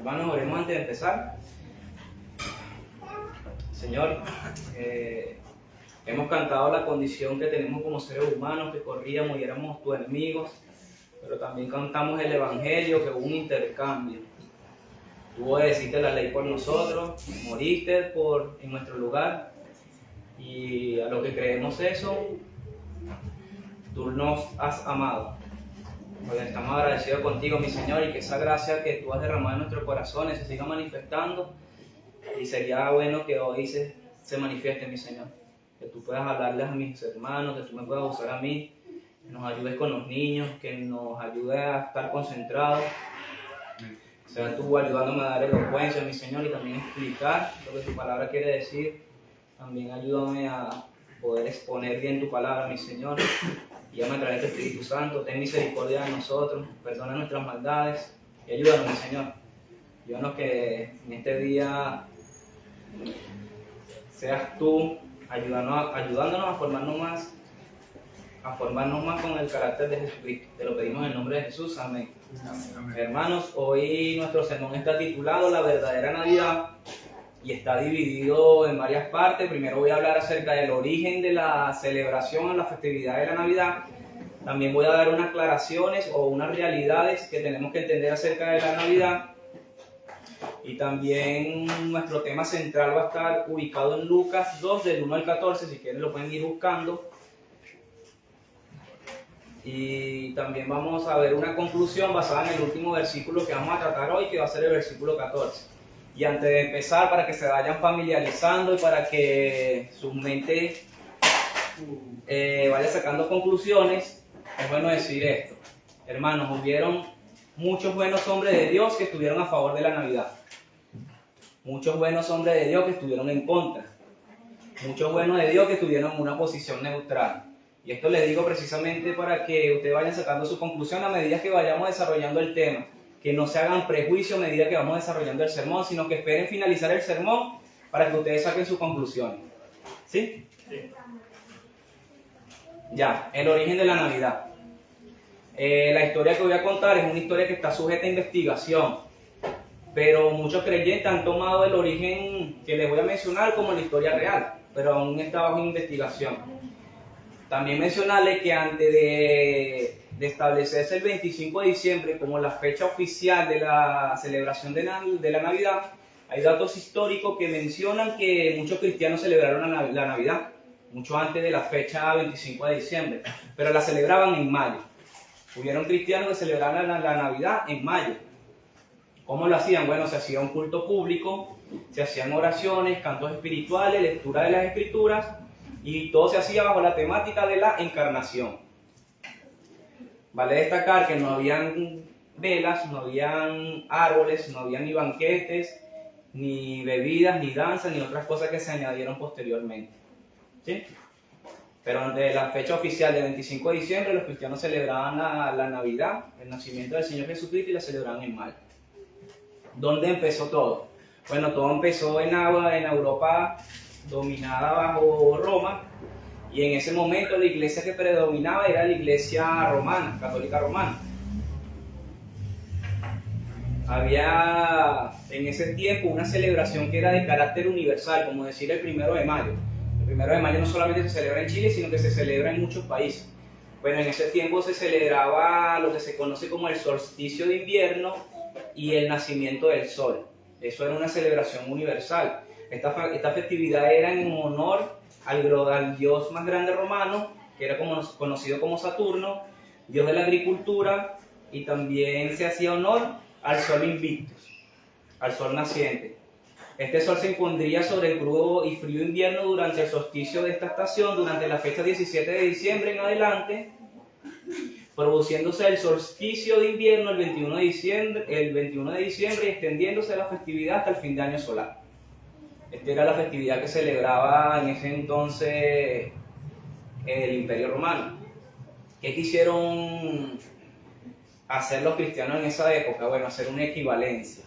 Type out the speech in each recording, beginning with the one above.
Hermanos, oremos antes de empezar. Señor, hemos cantado la condición que tenemos como seres humanos, que corríamos y éramos tus enemigos, pero también cantamos el Evangelio, que hubo un intercambio. Tú obedeciste la ley por nosotros, moriste en nuestro lugar, y a lo que creemos eso, tú nos has amado. Pues estamos agradecidos contigo, mi Señor, y que esa gracia que tú has derramado en nuestros corazones se siga manifestando, y sería bueno que hoy se manifieste, mi Señor. Que tú puedas hablarles a mis hermanos, que tú me puedas usar a mí, que nos ayudes con los niños, que nos ayudes a estar concentrados. Sea tú ayudándome a dar elocuencia, mi Señor, y también explicar lo que tu palabra quiere decir. También ayúdame a poder exponer bien tu palabra, mi Señor. Guíame a través de tu Espíritu Santo. Ten misericordia de nosotros, perdona nuestras maldades y ayúdanos, mi Señor. Ayúdanos que en este día seas tú ayudándonos a formarnos más con el carácter de Jesucristo. Te lo pedimos en el nombre de Jesús. Amén. Amén. Hermanos, hoy nuestro sermón está titulado La verdadera Navidad y está dividido en varias partes. Primero voy a hablar acerca del origen de la celebración o la festividad de la Navidad. También voy a dar unas aclaraciones o unas realidades que tenemos que entender acerca de la Navidad. Y también nuestro tema central va a estar ubicado en Lucas 2, del 1 al 14, si quieren lo pueden ir buscando. Y también vamos a ver una conclusión basada en el último versículo que vamos a tratar hoy, que va a ser el versículo 14. Y antes de empezar, para que se vayan familiarizando y para que su mente vaya sacando conclusiones, es bueno decir esto. Hermanos, hubieron muchos buenos hombres de Dios que estuvieron a favor de la Navidad. Muchos buenos hombres de Dios que estuvieron en contra. Muchos buenos de Dios que estuvieron en una posición neutral. Y esto les digo precisamente para que ustedes vayan sacando su conclusión a medida que vayamos desarrollando el tema. Que no se hagan prejuicios a medida que vamos desarrollando el sermón, sino que esperen finalizar el sermón para que ustedes saquen sus conclusiones. ¿Sí? Sí. Ya, el origen de la Navidad. La historia que voy a contar es una historia que está sujeta a investigación, pero muchos creyentes han tomado el origen que les voy a mencionar como la historia real, pero aún está bajo investigación. También mencionarles que antes de establecerse el 25 de diciembre como la fecha oficial de la celebración de la Navidad, hay datos históricos que mencionan que muchos cristianos celebraron la Navidad, mucho antes de la fecha 25 de diciembre, pero la celebraban en mayo. Hubieron cristianos que celebraban la Navidad en mayo. ¿Cómo lo hacían? Bueno, se hacía un culto público, se hacían oraciones, cantos espirituales, lectura de las Escrituras, y todo se hacía bajo la temática de la encarnación. Vale destacar que no habían velas, no habían árboles, no habían ni banquetes, ni bebidas, ni danzas, ni otras cosas que se añadieron posteriormente. ¿Sí? Pero ante la fecha oficial del 25 de diciembre, los cristianos celebraban la Navidad, el nacimiento del Señor Jesucristo, y la celebraban en mayo. ¿Dónde empezó todo? Bueno, todo empezó en Europa dominada bajo Roma, y en ese momento la iglesia que predominaba era la iglesia romana, católica romana. Había en ese tiempo una celebración que era de carácter universal, como decir el 1 de mayo. El 1 de mayo no solamente se celebra en Chile, sino que se celebra en muchos países. Bueno, en ese tiempo se celebraba lo que se conoce como el solsticio de invierno y el nacimiento del sol. Eso era una celebración universal. Esta festividad era en honor al dios más grande romano, que era conocido como Saturno, dios de la agricultura, y también se hacía honor al sol Invictus, al sol naciente. Este sol se impondría sobre el crudo y frío invierno durante el solsticio de esta estación, durante la fecha 17 de diciembre en adelante, produciéndose el solsticio de invierno el 21 de diciembre y extendiéndose la festividad hasta el fin de año solar. Esta era la festividad que celebraba en ese entonces el Imperio Romano. ¿Qué quisieron hacer los cristianos en esa época? Bueno, hacer una equivalencia.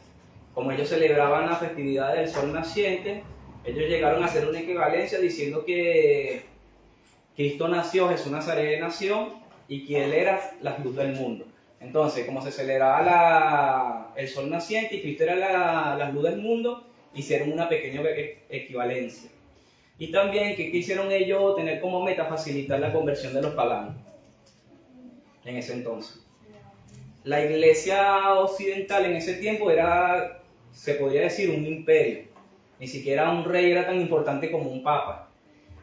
Como ellos celebraban la festividad del sol naciente, ellos llegaron a hacer una equivalencia diciendo que Cristo nació, Jesús Nazaret nació, y que Él era la luz del mundo. Entonces, como se celebraba el sol naciente y Cristo era la luz del mundo, hicieron una pequeña equivalencia. Y también que quisieron ellos tener como meta facilitar la conversión de los paganos en ese entonces. La iglesia occidental en ese tiempo era, se podría decir, un imperio. Ni siquiera un rey era tan importante como un papa.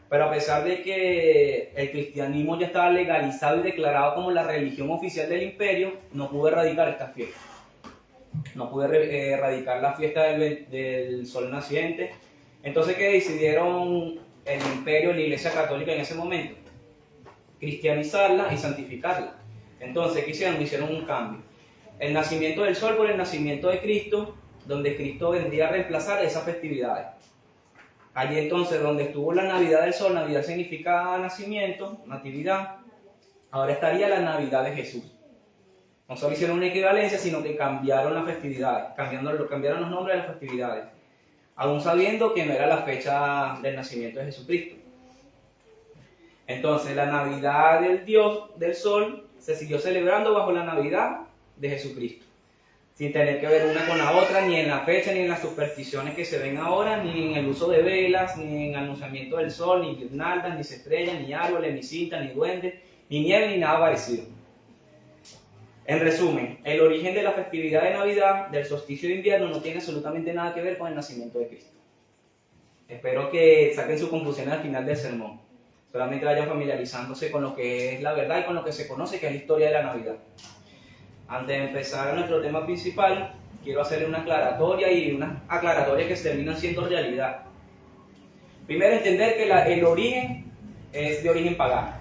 Pero a pesar de que el cristianismo ya estaba legalizado y declarado como la religión oficial del imperio, no pudo erradicar esta fiesta. No pudo erradicar la fiesta del sol naciente. Entonces, ¿qué decidieron el imperio y la iglesia católica en ese momento? Cristianizarla y santificarla. Entonces, ¿qué hicieron? Hicieron un cambio. El nacimiento del sol por el nacimiento de Cristo, donde Cristo vendría a reemplazar esas festividades. Allí entonces, donde estuvo la Navidad del Sol, Navidad significa nacimiento, natividad, ahora estaría la Navidad de Jesús. No solo hicieron una equivalencia, sino que cambiaron las festividades, cambiaron los nombres de las festividades, aún sabiendo que no era la fecha del nacimiento de Jesucristo. Entonces, la Navidad del Dios del Sol se siguió celebrando bajo la Navidad de Jesucristo, sin tener que ver una con la otra, ni en la fecha, ni en las supersticiones que se ven ahora, ni en el uso de velas, ni en el anunciamiento del sol, ni guirnaldas, ni estrellas, ni árboles, ni cintas, ni duendes, ni nieve, ni nada parecido. En resumen, el origen de la festividad de Navidad, del solsticio de invierno, no tiene absolutamente nada que ver con el nacimiento de Cristo. Espero que saquen sus conclusiones al final del sermón. Solamente vayan familiarizándose con lo que es la verdad y con lo que se conoce que es la historia de la Navidad. Antes de empezar nuestro tema principal, quiero hacerle una aclaratoria y unas aclaratorias que se terminan siendo realidad. Primero, entender que el origen es de origen pagano.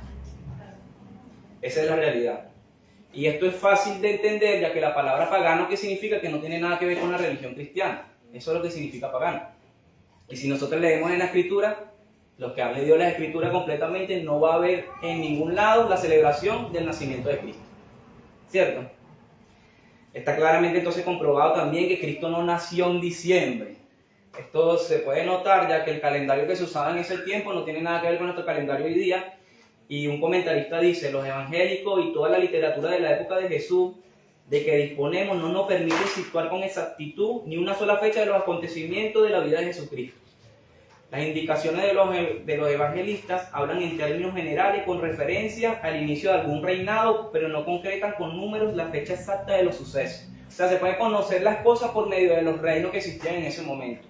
Esa es la realidad. Y esto es fácil de entender, ya que la palabra pagano, ¿qué significa? Que no tiene nada que ver con la religión cristiana. Eso es lo que significa pagano. Y si nosotros leemos en la Escritura, los que han leído la Escritura completamente, no va a haber en ningún lado la celebración del nacimiento de Cristo. ¿Cierto? Está claramente entonces comprobado también que Cristo no nació en diciembre. Esto se puede notar ya que el calendario que se usaba en ese tiempo no tiene nada que ver con nuestro calendario hoy día. Y un comentarista dice, los evangélicos y toda la literatura de la época de Jesús de que disponemos no nos permite situar con exactitud ni una sola fecha de los acontecimientos de la vida de Jesucristo. Las indicaciones de los evangelistas hablan en términos generales con referencia al inicio de algún reinado, pero no concretan con números la fecha exacta de los sucesos. O sea, se puede conocer las cosas por medio de los reinos que existían en ese momento.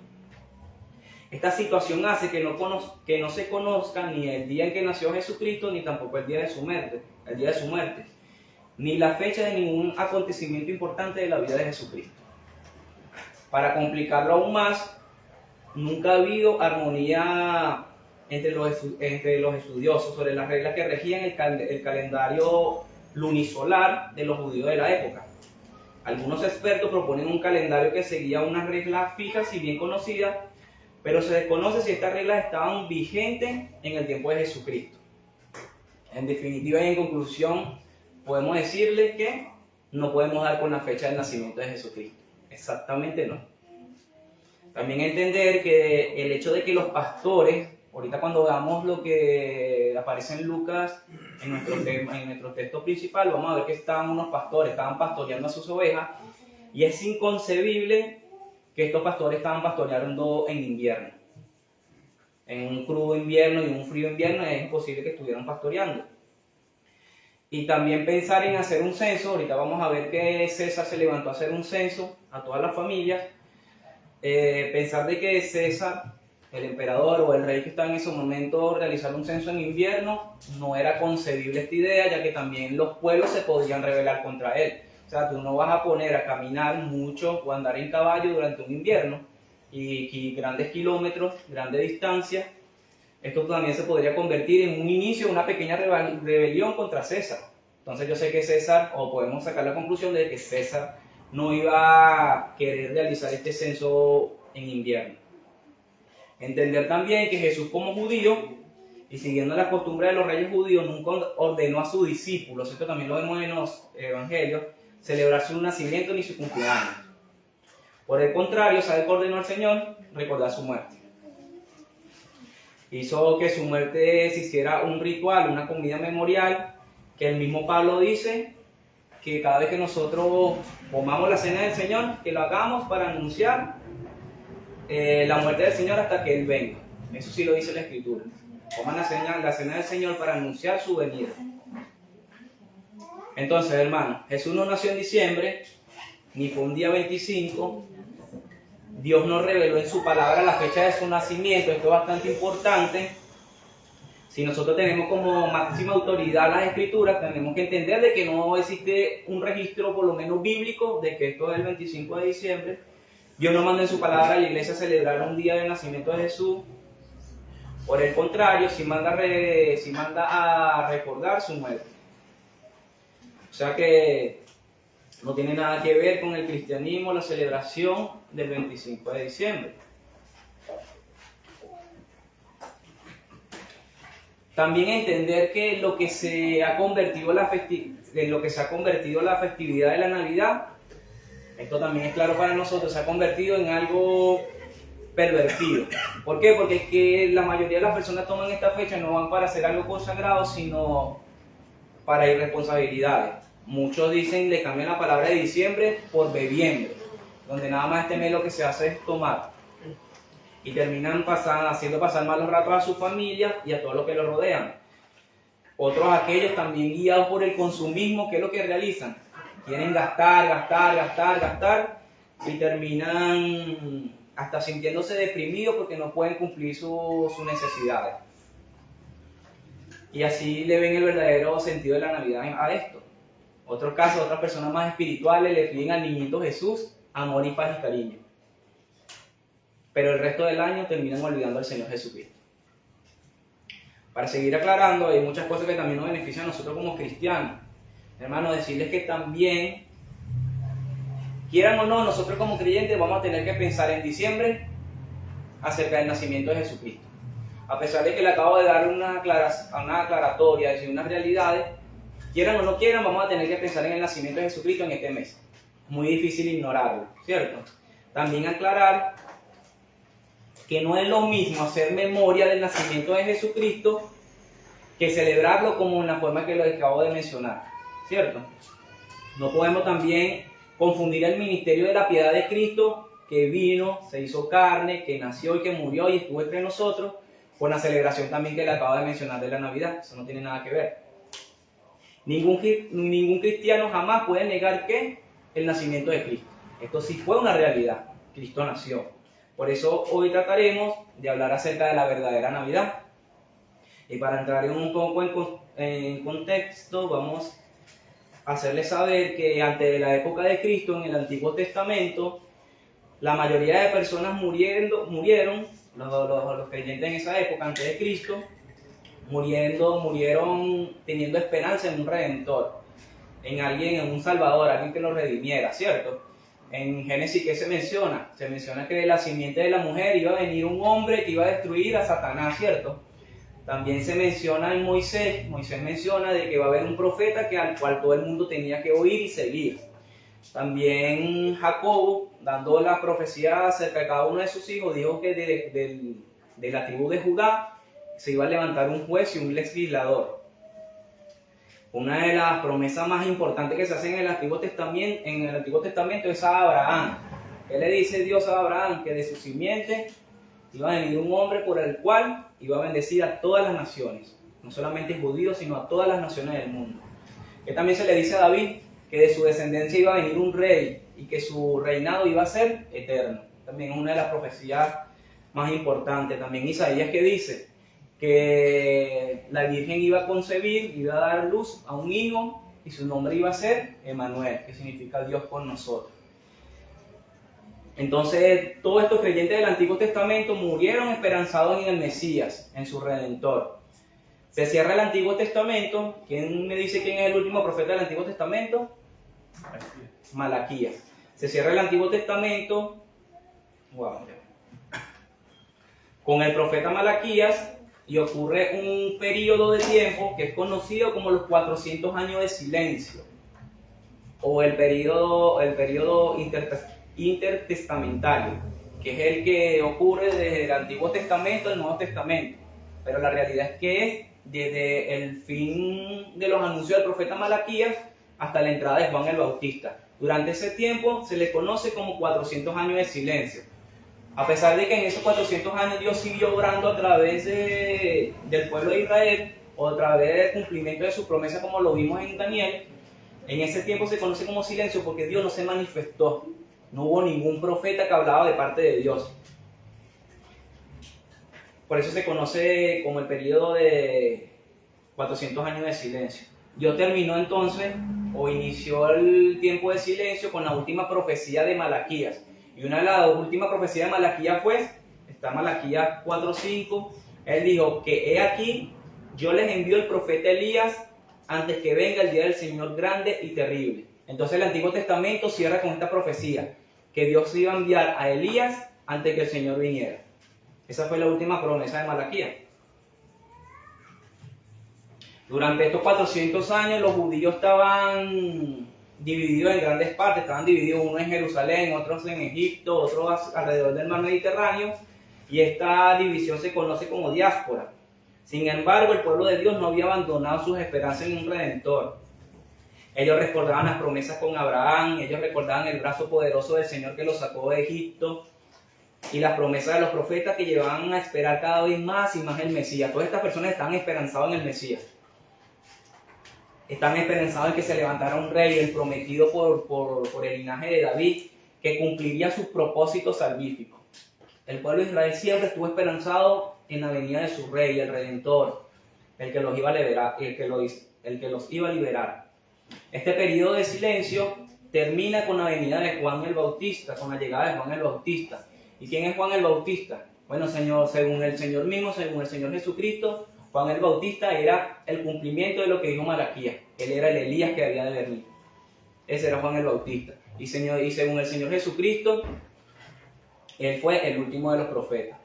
Esta situación hace que no se conozca ni el día en que nació Jesucristo, ni tampoco el día de su muerte, ni la fecha de ningún acontecimiento importante de la vida de Jesucristo. Para complicarlo aún más, nunca ha habido armonía entre los estudiosos sobre las reglas que regían el calendario lunisolar de los judíos de la época. Algunos expertos proponen un calendario que seguía unas reglas fijas y bien conocidas, pero se desconoce si estas reglas estaban vigentes en el tiempo de Jesucristo. En definitiva y en conclusión, podemos decirles que no podemos dar con la fecha del nacimiento de Jesucristo. Exactamente no. También entender que el hecho de que los pastores, ahorita cuando veamos lo que aparece en Lucas, en nuestro texto principal, vamos a ver que estaban unos pastores, estaban pastoreando a sus ovejas, y es inconcebible que estos pastores estaban pastoreando en invierno. En un crudo invierno y un frío invierno es imposible que estuvieran pastoreando. Y también pensar en hacer un censo, ahorita vamos a ver que César se levantó a hacer un censo a todas las familias. Pensar de que César, el emperador o el rey que estaba en ese momento, realizar un censo en invierno, no era concebible esta idea, ya que también los pueblos se podían rebelar contra él. O sea, tú no vas a poner a caminar mucho o andar en caballo durante un invierno y grandes kilómetros, grandes distancias. Esto también se podría convertir en un inicio, una pequeña rebelión contra César. Entonces yo sé que César, o podemos sacar la conclusión de que César no iba a querer realizar este censo en invierno. Entender también que Jesús como judío, y siguiendo la costumbre de los reyes judíos, nunca ordenó a sus discípulos, esto también lo vemos en los evangelios, celebrar su nacimiento ni su cumpleaños. Por el contrario, ¿sabe qué ordenó el Señor? Recordar su muerte. Hizo que su muerte se hiciera un ritual, una comida memorial, que el mismo Pablo dice que cada vez que nosotros comamos la cena del Señor, que lo hagamos para anunciar la muerte del Señor hasta que Él venga. Eso sí lo dice la Escritura. Coman la cena del Señor para anunciar su venida. Entonces, hermanos, Jesús no nació en diciembre, ni fue un día 25. Dios nos reveló en su palabra la fecha de su nacimiento. Esto es bastante importante. Si nosotros tenemos como máxima autoridad las Escrituras, tenemos que entender de que no existe un registro, por lo menos bíblico, de que esto es el 25 de diciembre. Dios no manda en su palabra a la iglesia a celebrar un día del nacimiento de Jesús. Por el contrario, sí manda a recordar su muerte. O sea que no tiene nada que ver con el cristianismo, la celebración del 25 de diciembre. También entender que lo que se ha convertido la festividad de la Navidad, esto también es claro para nosotros, se ha convertido en algo pervertido. ¿Por qué? Porque es que la mayoría de las personas toman esta fecha no van para hacer algo consagrado, sino para irresponsabilidades. Muchos dicen, le cambian la palabra de diciembre por bebiembre, donde nada más este mes lo que se hace es tomar. Y terminan haciendo pasar malos ratos a su familia y a todos los que lo rodean. Otros aquellos también guiados por el consumismo, ¿qué es lo que realizan? Quieren gastar y terminan hasta sintiéndose deprimidos porque no pueden cumplir sus necesidades. Y así le ven el verdadero sentido de la Navidad a esto. Otros casos, otras personas más espirituales le piden al niñito Jesús amor y paz y cariño. Pero el resto del año terminan olvidando al Señor Jesucristo. Para seguir aclarando, hay muchas cosas que también nos benefician a nosotros como cristianos. Hermanos, decirles que también, quieran o no, nosotros como creyentes vamos a tener que pensar en diciembre acerca del nacimiento de Jesucristo. A pesar de que le acabo de dar una aclaratoria, decir unas realidades, quieran o no quieran, vamos a tener que pensar en el nacimiento de Jesucristo en este mes. Muy difícil ignorarlo, ¿cierto? También aclarar que no es lo mismo hacer memoria del nacimiento de Jesucristo que celebrarlo como en la forma que lo acabo de mencionar, ¿cierto? No podemos también confundir el ministerio de la piedad de Cristo, que vino, se hizo carne, que nació y que murió y estuvo entre nosotros, con la celebración también que le acabo de mencionar de la Navidad. Eso no tiene nada que ver. Ningún cristiano jamás puede negar que el nacimiento de Cristo. Esto sí fue una realidad. Cristo nació. Por eso hoy trataremos de hablar acerca de la verdadera Navidad. Y para entrar un poco en contexto, vamos a hacerles saber que antes de la época de Cristo, en el Antiguo Testamento, la mayoría de personas murieron, los creyentes en esa época, antes de Cristo, murieron teniendo esperanza en un Redentor, en un Salvador, alguien que los redimiera, ¿cierto? En Génesis, ¿qué se menciona? Se menciona que de la simiente de la mujer iba a venir un hombre que iba a destruir a Satanás, ¿cierto? También se menciona en Moisés menciona de que va a haber un profeta al cual todo el mundo tenía que oír y seguir. También Jacobo, dando la profecía acerca de cada uno de sus hijos, dijo que de la tribu de Judá se iba a levantar un juez y un legislador. Una de las promesas más importantes que se hacen en el Antiguo Testamento es a Abraham. ¿Qué le dice Dios a Abraham? Que de su simiente iba a venir un hombre por el cual iba a bendecir a todas las naciones, no solamente judíos, sino a todas las naciones del mundo. Que también se le dice a David que de su descendencia iba a venir un rey y que su reinado iba a ser eterno. También es una de las profecías más importantes. También Isaías, que dice que la Virgen iba a concebir, iba a dar luz a un hijo y su nombre iba a ser Emmanuel, que significa Dios con nosotros. Entonces, todos estos creyentes del Antiguo Testamento murieron esperanzados en el Mesías, en su Redentor. Se cierra el Antiguo Testamento. ¿Quién me dice quién es el último profeta del Antiguo Testamento? Malaquías. Se cierra el Antiguo Testamento con el profeta Malaquías y ocurre un periodo de tiempo que es conocido como los 400 años de silencio o el periodo intertestamentario, que es el que ocurre desde el Antiguo Testamento al Nuevo Testamento. Pero la realidad es que desde el fin de los anuncios del profeta Malaquías hasta la entrada de Juan el Bautista. Durante ese tiempo se le conoce como 400 años de silencio. A pesar de que en esos 400 años Dios siguió obrando a través del pueblo de Israel, o a través del cumplimiento de su promesa, como lo vimos en Daniel, en ese tiempo se conoce como silencio porque Dios no se manifestó. No hubo ningún profeta que hablaba de parte de Dios. Por eso se conoce como el periodo de 400 años de silencio. Dios terminó entonces, o inició el tiempo de silencio con la última profecía de Malaquías. Y una de las últimas profecías de Malaquías fue, está Malaquías 4:5, él dijo que he aquí, yo les envío el profeta Elías antes que venga el día del Señor grande y terrible. Entonces el Antiguo Testamento cierra con esta profecía, que Dios iba a enviar a Elías antes que el Señor viniera. Esa fue la última promesa de Malaquías. Durante estos 400 años los judíos estaban divididos en grandes partes, estaban divididos uno en Jerusalén, otros en Egipto, otros alrededor del mar Mediterráneo, y esta división se conoce como diáspora. Sin embargo, el pueblo de Dios no había abandonado sus esperanzas en un Redentor. Ellos recordaban las promesas con Abraham, ellos recordaban el brazo poderoso del Señor que los sacó de Egipto, y las promesas de los profetas que llevaban a esperar cada vez más y más el Mesías. Todas estas personas estaban esperanzadas en el Mesías. Están esperanzados en que se levantara un rey, el prometido por el linaje de David, que cumpliría sus propósitos salvíficos. El pueblo de Israel siempre estuvo esperanzado en la venida de su rey, el Redentor, el que los iba a liberar, el que los iba a liberar. Este periodo de silencio termina con la venida de Juan el Bautista, con la llegada de Juan el Bautista. ¿Y quién es Juan el Bautista? Bueno, según el Señor mismo, según el Señor Jesucristo, Juan el Bautista era el cumplimiento de lo que dijo Malaquías. Él era el Elías que había de venir. Ese era Juan el Bautista. Y según el Señor Jesucristo, él fue el último de los profetas.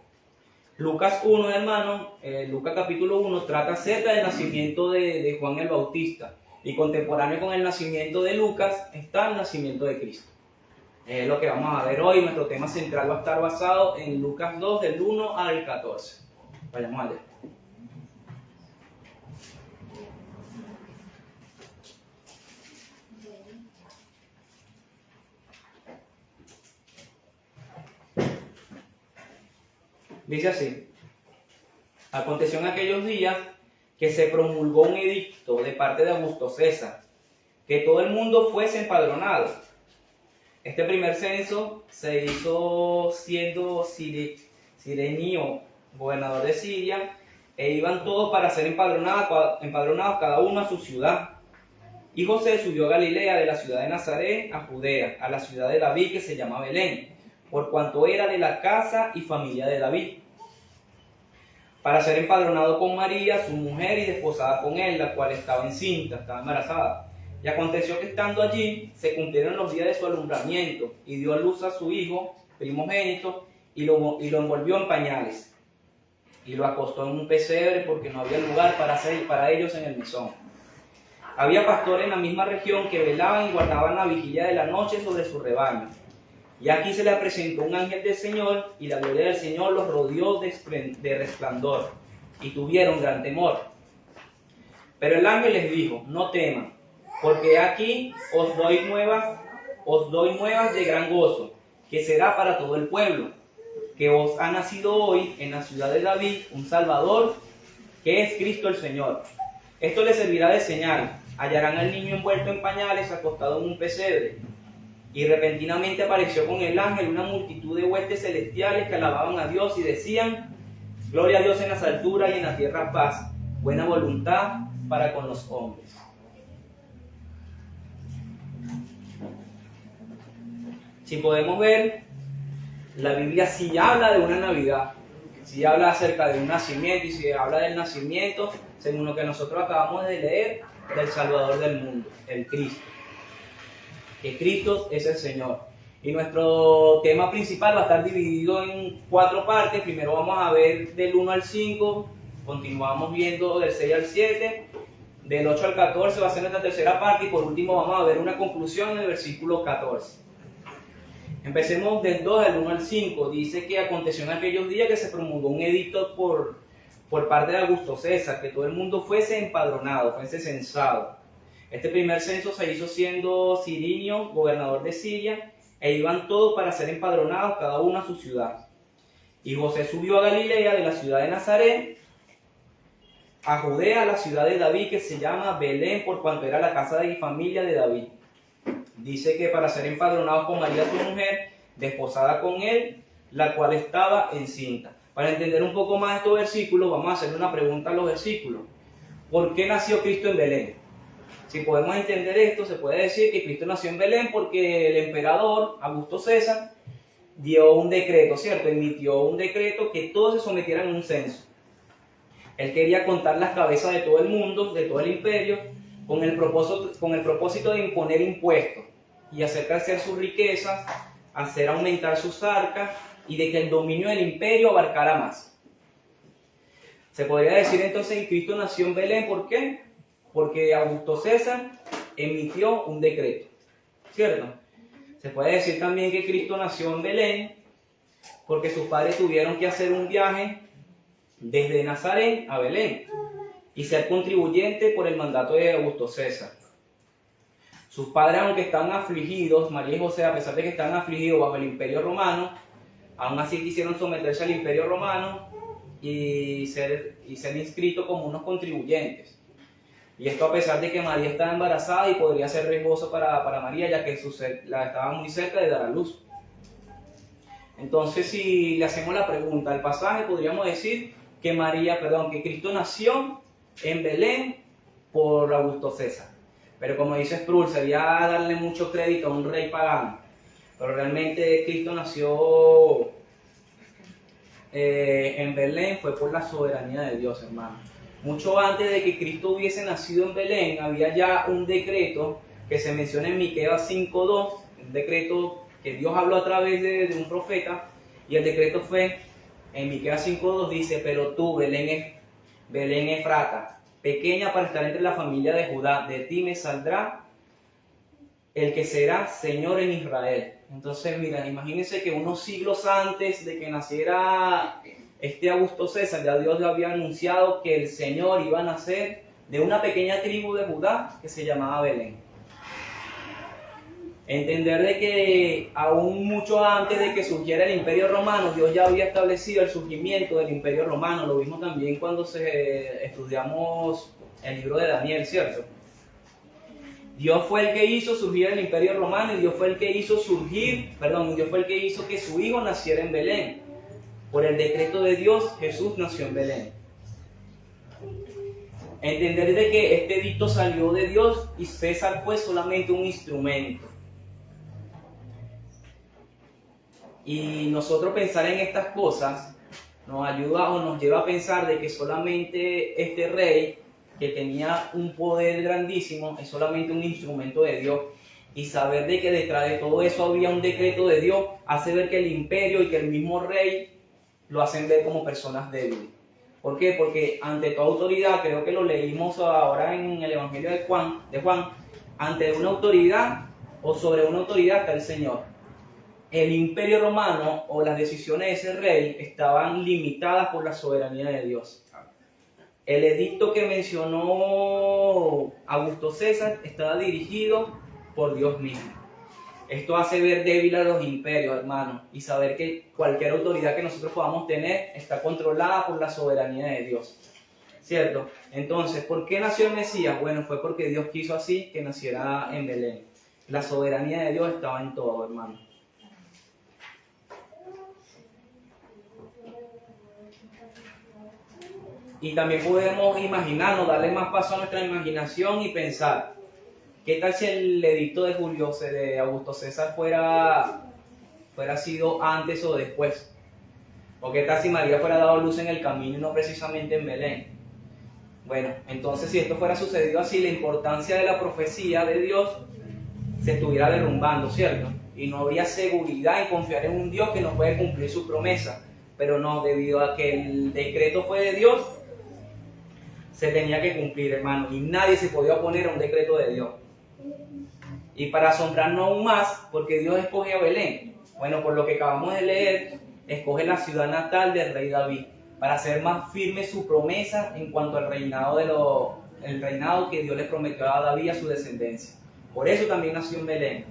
Lucas 1, hermano, Lucas capítulo 1, trata acerca del nacimiento de Juan el Bautista. Y contemporáneo con el nacimiento de Lucas está el nacimiento de Cristo. Es lo que vamos a ver hoy. Nuestro tema central va a estar basado en Lucas 2, del 1 al 14. Vayamos a leer. Dice así: aconteció en aquellos días que se promulgó un edicto de parte de Augusto César, que todo el mundo fuese empadronado. Este primer censo se hizo siendo Cirenio gobernador de Siria, e iban todos para ser empadronados cada uno a su ciudad. Y José subió a Galilea, de la ciudad de Nazaret a Judea, a la ciudad de David que se llama Belén, por cuanto era de la casa y familia de David, para ser empadronado con María, su mujer, y desposada con él, la cual estaba encinta, estaba embarazada. Y aconteció que estando allí, se cumplieron los días de su alumbramiento, y dio a luz a su hijo primogénito, y lo envolvió en pañales, y lo acostó en un pesebre, porque no había lugar para ellos en el mesón. Había pastores en la misma región que velaban y guardaban la vigilia de la noche sobre su rebaño. Y aquí se le presentó un ángel del Señor, y la gloria del Señor los rodeó de resplandor, y tuvieron gran temor. Pero el ángel les dijo: no teman, porque aquí os doy nuevas de gran gozo, que será para todo el pueblo, que os ha nacido hoy en la ciudad de David un Salvador, que es Cristo el Señor. Esto les servirá de señal: hallarán al niño envuelto en pañales, acostado en un pesebre. Y repentinamente apareció con el ángel una multitud de huestes celestiales que alababan a Dios y decían: gloria a Dios en las alturas y en la tierra paz, buena voluntad para con los hombres. Si podemos ver, la Biblia sí habla de una Navidad, sí habla acerca de un nacimiento, y sí habla del nacimiento, según lo que nosotros acabamos de leer, del Salvador del mundo, el Cristo. Que Cristo es el Señor. Y nuestro tema principal va a estar dividido en 4 partes. Primero vamos a ver del 1 al 5, continuamos viendo del 6 al 7, del 8 al 14 va a ser nuestra tercera parte, y por último vamos a ver una conclusión en el versículo 14. Empecemos del 2 al 1 al 5. Dice que aconteció en aquellos días que se promulgó un edicto por parte de Augusto César, que todo el mundo fuese empadronado, fuese censado. Este primer censo se hizo siendo Cirinio gobernador de Siria, e iban todos para ser empadronados, cada uno a su ciudad. Y José subió a Galilea, de la ciudad de Nazaret, a Judea, a la ciudad de David, que se llama Belén, por cuanto era la casa y familia de David. Dice que para ser empadronados con María, su mujer, desposada con él, la cual estaba encinta. Para entender un poco más estos versículos, vamos a hacerle una pregunta a los versículos. ¿Por qué nació Cristo en Belén? Si podemos entender esto, se puede decir que Cristo nació en Belén porque el emperador Augusto César dio un decreto, ¿cierto? Emitió un decreto que todos se sometieran a un censo. Él quería contar las cabezas de todo el mundo, de todo el imperio, con el propósito de imponer impuestos y hacer crecer sus riquezas, hacer aumentar sus arcas y de que el dominio del imperio abarcara más. Se podría decir entonces que Cristo nació en Belén, ¿por qué? Porque Augusto César emitió un decreto, ¿cierto? Se puede decir también que Cristo nació en Belén porque sus padres tuvieron que hacer un viaje desde Nazaret a Belén y ser contribuyente por el mandato de Augusto César. Sus padres, aunque estaban afligidos, María y José, a pesar de que estaban afligidos bajo el imperio romano, aún así quisieron someterse al imperio romano y ser inscritos como unos contribuyentes. Y esto a pesar de que María estaba embarazada y podría ser riesgoso para María, ya que estaba muy cerca de dar a luz. Entonces, si le hacemos la pregunta al pasaje, podríamos decir que Cristo nació en Belén por Augusto César. Pero como dice Sproul, sería darle mucho crédito a un rey pagano. Pero realmente Cristo nació en Belén fue por la soberanía de Dios, hermano. Mucho antes de que Cristo hubiese nacido en Belén, había ya un decreto que se menciona en Miqueas 5:2, un decreto que Dios habló a través de un profeta, y el decreto fue, en Miqueas 5:2 dice: pero tú, Belén Efrata, pequeña para estar entre la familia de Judá, de ti me saldrá el que será Señor en Israel. Entonces, mira, imagínense que unos siglos antes de que naciera Augusto César, ya Dios le había anunciado que el Señor iba a nacer de una pequeña tribu de Judá que se llamaba Belén. Entender de que aún mucho antes de que surgiera el Imperio Romano, Dios ya había establecido el surgimiento del Imperio Romano. Lo vimos también cuando estudiamos el libro de Daniel, ¿cierto? Dios fue el que hizo surgir el Imperio Romano y Dios fue el que hizo que su hijo naciera en Belén. Por el decreto de Dios, Jesús nació en Belén. Entender de que este edicto salió de Dios y César fue solamente un instrumento. Y nosotros pensar en estas cosas nos ayuda o nos lleva a pensar de que solamente este rey, que tenía un poder grandísimo, es solamente un instrumento de Dios. Y saber de que detrás de todo eso había un decreto de Dios hace ver que el imperio y que el mismo rey lo hacen ver como personas débiles. ¿Por qué? Porque ante toda autoridad, creo que lo leímos ahora en el Evangelio de Juan, ante una autoridad o sobre una autoridad está el Señor. El imperio romano o las decisiones de ese rey estaban limitadas por la soberanía de Dios. El edicto que mencionó Augusto César estaba dirigido por Dios mismo. Esto hace ver débil a los imperios, hermanos, y saber que cualquier autoridad que nosotros podamos tener está controlada por la soberanía de Dios, ¿cierto? Entonces, ¿por qué nació el Mesías? Bueno, fue porque Dios quiso así que naciera en Belén. La soberanía de Dios estaba en todo, hermano. Y también podemos imaginarnos, darle más paso a nuestra imaginación y pensar, ¿qué tal si el edicto de Augusto César fuera sido antes o después? ¿O qué tal si María fuera dado luz en el camino y no precisamente en Belén? Bueno, entonces si esto fuera sucedido así, la importancia de la profecía de Dios se estuviera derrumbando, ¿cierto? Y no habría seguridad en confiar en un Dios que no puede cumplir su promesa. Pero no, debido a que el decreto fue de Dios, se tenía que cumplir, hermano, y nadie se podía oponer a un decreto de Dios. Y para asombrarnos aún más, porque Dios escoge a Belén. Bueno, por lo que acabamos de leer, escoge la ciudad natal del rey David, para hacer más firme su promesa en cuanto al reinado el reinado que Dios le prometió a David y a su descendencia. Por eso también nació en Belén.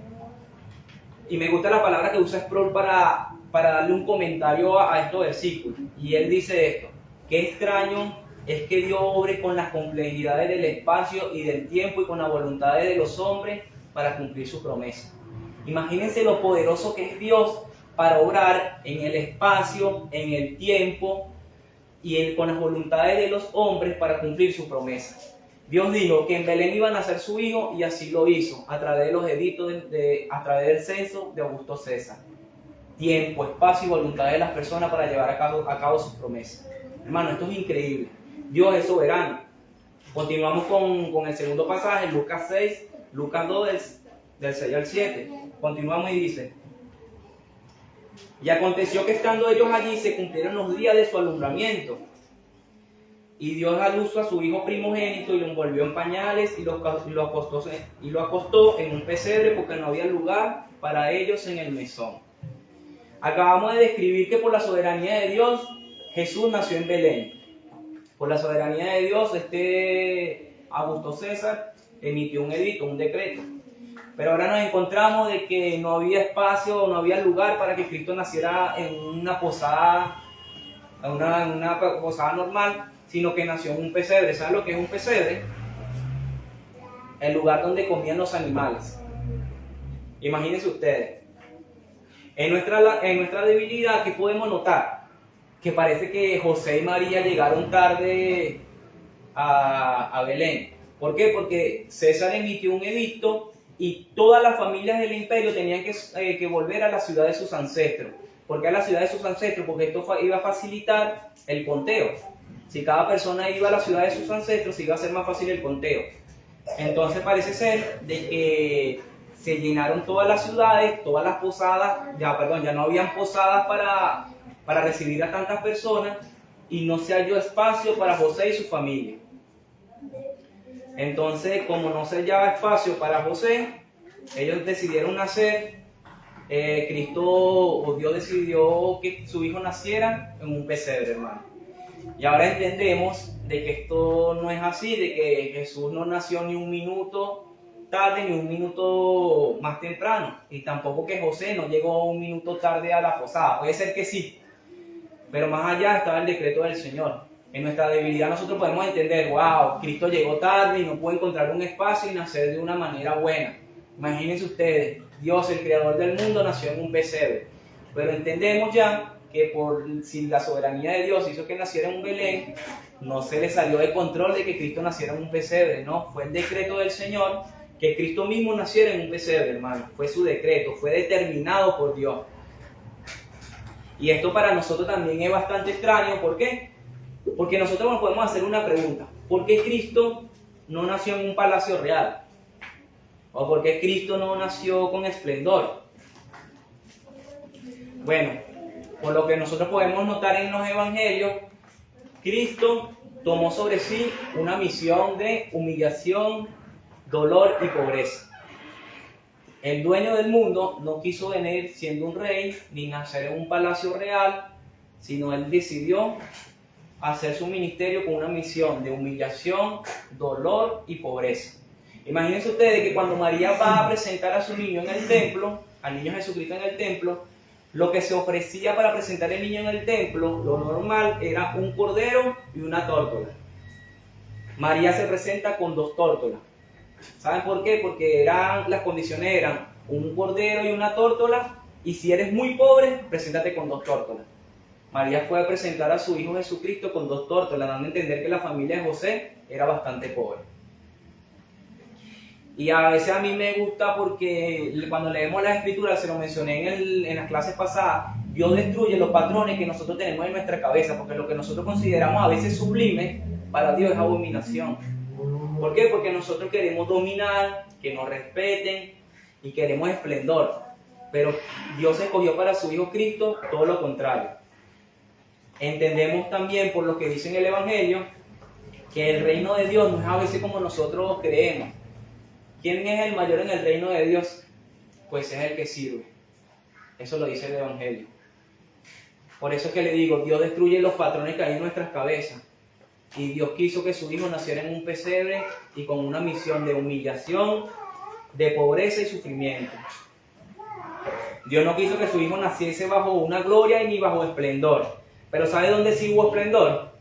Y me gusta la palabra que usa Sproul para darle un comentario a estos versículos. Y él dice esto: qué extraño es que Dios obre con las complejidades del espacio y del tiempo y con las voluntades de los hombres para cumplir su promesa. Imagínense lo poderoso que es Dios para obrar en el espacio, en el tiempo y con las voluntades de los hombres para cumplir su promesa. Dios dijo que en Belén iba a nacer su hijo y así lo hizo a través de los edictos, a través del censo de Augusto César. Tiempo, espacio y voluntad de las personas para llevar a cabo sus promesas. Hermano, esto es increíble. Dios es soberano. Continuamos con el segundo pasaje, Lucas 6, Lucas 2 del 6 al 7. Continuamos y dice: y aconteció que estando ellos allí se cumplieron los días de su alumbramiento. Y dio a luz a su hijo primogénito y lo envolvió en pañales y lo acostó en un pesebre porque no había lugar para ellos en el mesón. Acabamos de describir que por la soberanía de Dios Jesús nació en Belén. Por la soberanía de Dios Augusto César emitió un edicto, un decreto. Pero ahora nos encontramos de que no había espacio, no había lugar para que Cristo naciera en una posada, en una posada normal, sino que nació en un pesebre. ¿Saben lo que es un pesebre? El lugar donde comían los animales. Imagínense ustedes. En nuestra debilidad, ¿qué podemos notar? Que parece que José y María llegaron tarde a Belén. ¿Por qué? Porque César emitió un edicto y todas las familias del imperio tenían que volver a la ciudad de sus ancestros. ¿Por qué a la ciudad de sus ancestros? Porque esto iba a facilitar el conteo. Si cada persona iba a la ciudad de sus ancestros, iba a ser más fácil el conteo. Entonces parece ser de que se llenaron todas las ciudades, todas las posadas, ya no habían posadas para recibir a tantas personas y no se halló espacio para José y su familia. Entonces, como no se hallaba espacio para José, ellos decidieron nacer. Dios decidió que su hijo naciera en un pesebre, hermano. Y ahora entendemos de que esto no es así, de que Jesús no nació ni un minuto tarde ni un minuto más temprano, y tampoco que José no llegó un minuto tarde a la posada. Puede ser que sí, pero más allá estaba el decreto del Señor. En nuestra debilidad nosotros podemos entender: wow, Cristo llegó tarde y no pudo encontrar un espacio y nacer de una manera buena. Imagínense ustedes, Dios, el creador del mundo, nació en un pesebre. Pero entendemos ya que si la soberanía de Dios hizo que naciera en un Belén, no se le salió de control de que Cristo naciera en un pesebre, no, fue el decreto del Señor que Cristo mismo naciera en un pesebre, hermano. Fue su decreto, fue determinado por Dios. Y esto para nosotros también es bastante extraño. ¿Por qué? Porque nosotros nos podemos hacer una pregunta: ¿por qué Cristo no nació en un palacio real? ¿O por qué Cristo no nació con esplendor? Bueno, por lo que nosotros podemos notar en los evangelios, Cristo tomó sobre sí una misión de humillación, dolor y pobreza. El dueño del mundo no quiso venir siendo un rey ni nacer en un palacio real, sino él decidió hacer su ministerio con una misión de humillación, dolor y pobreza. Imagínense ustedes que cuando María va a presentar a su niño en el templo, al niño Jesucristo en el templo, lo que se ofrecía para presentar el niño en el templo, lo normal era un cordero y una tórtola. María se presenta con 2 tórtolas. ¿Saben por qué? Porque las condiciones eran un cordero y una tórtola, y si eres muy pobre, preséntate con 2 tórtolas. María fue a presentar a su hijo Jesucristo con 2 tórtolas, dando a entender que la familia de José era bastante pobre. Y a veces a mí me gusta porque cuando leemos las escrituras, se lo mencioné en las clases pasadas, Dios destruye los patrones que nosotros tenemos en nuestra cabeza, porque lo que nosotros consideramos a veces sublime, para Dios es abominación. ¿Por qué? Porque nosotros queremos dominar, que nos respeten y queremos esplendor. Pero Dios escogió para su Hijo Cristo todo lo contrario. Entendemos también por lo que dice en el Evangelio que el reino de Dios no es a veces como nosotros creemos. ¿Quién es el mayor en el reino de Dios? Pues es el que sirve. Eso lo dice el Evangelio. Por eso es que le digo, Dios destruye los patrones que hay en nuestras cabezas. Y Dios quiso que su hijo naciera en un pesebre y con una misión de humillación, de pobreza y sufrimiento. Dios no quiso que su hijo naciese bajo una gloria y ni bajo esplendor. Pero ¿sabe dónde sí hubo esplendor?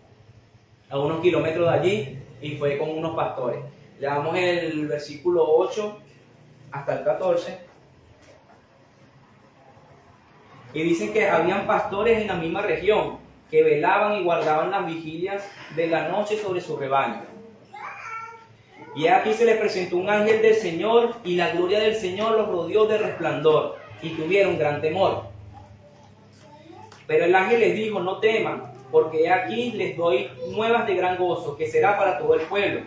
A unos kilómetros de allí, y fue con unos pastores. Leamos el versículo 8 hasta el 14. Y dicen que habían pastores en la misma región, que velaban y guardaban las vigilias de la noche sobre su rebaño. Y aquí se les presentó un ángel del Señor, y la gloria del Señor los rodeó de resplandor, y tuvieron gran temor. Pero el ángel les dijo: no teman, porque aquí les doy nuevas de gran gozo, que será para todo el pueblo,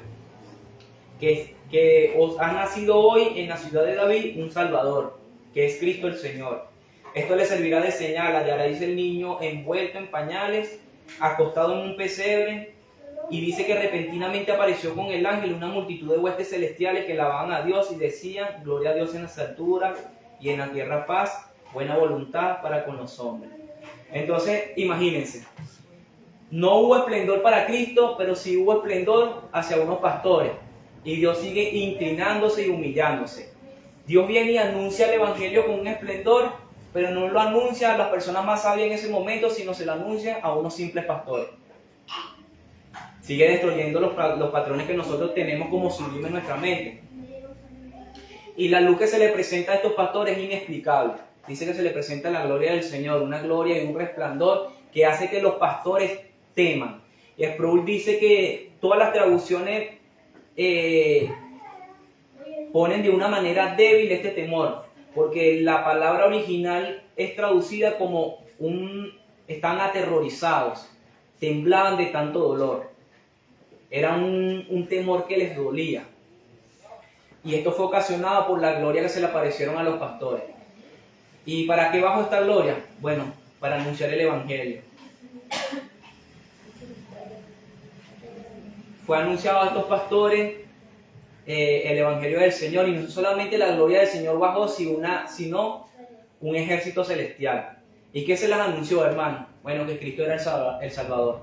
que os ha nacido hoy en la ciudad de David un Salvador, que es Cristo el Señor. Esto les servirá de señal: hallaréis el niño envuelto en pañales, acostado en un pesebre. Y dice que repentinamente apareció con el ángel una multitud de huestes celestiales que alababan a Dios y decían: gloria a Dios en las alturas y en la tierra paz, buena voluntad para con los hombres. Entonces, imagínense, no hubo esplendor para Cristo, pero sí hubo esplendor hacia unos pastores. Y Dios sigue inclinándose y humillándose. Dios viene y anuncia el evangelio con un esplendor, pero no lo anuncia a las personas más sabias en ese momento, sino se lo anuncia a unos simples pastores. Sigue destruyendo los patrones que nosotros tenemos como sublime en nuestra mente. Y la luz que se le presenta a estos pastores es inexplicable. Dice que se le presenta la gloria del Señor, una gloria y un resplandor que hace que los pastores teman. Y Sproul dice que todas las traducciones ponen de una manera débil este temor, porque la palabra original es traducida como están aterrorizados, temblaban de tanto dolor. Era un temor que les dolía. Y esto fue ocasionado por la gloria que se le aparecieron a los pastores. ¿Y para qué bajo esta gloria? Bueno, para anunciar el evangelio. Fue anunciado a estos pastores el evangelio del Señor, y no solamente la gloria del Señor bajó, sino un ejército celestial. ¿Y qué se les anunció, hermano? Bueno, que Cristo era el Salvador.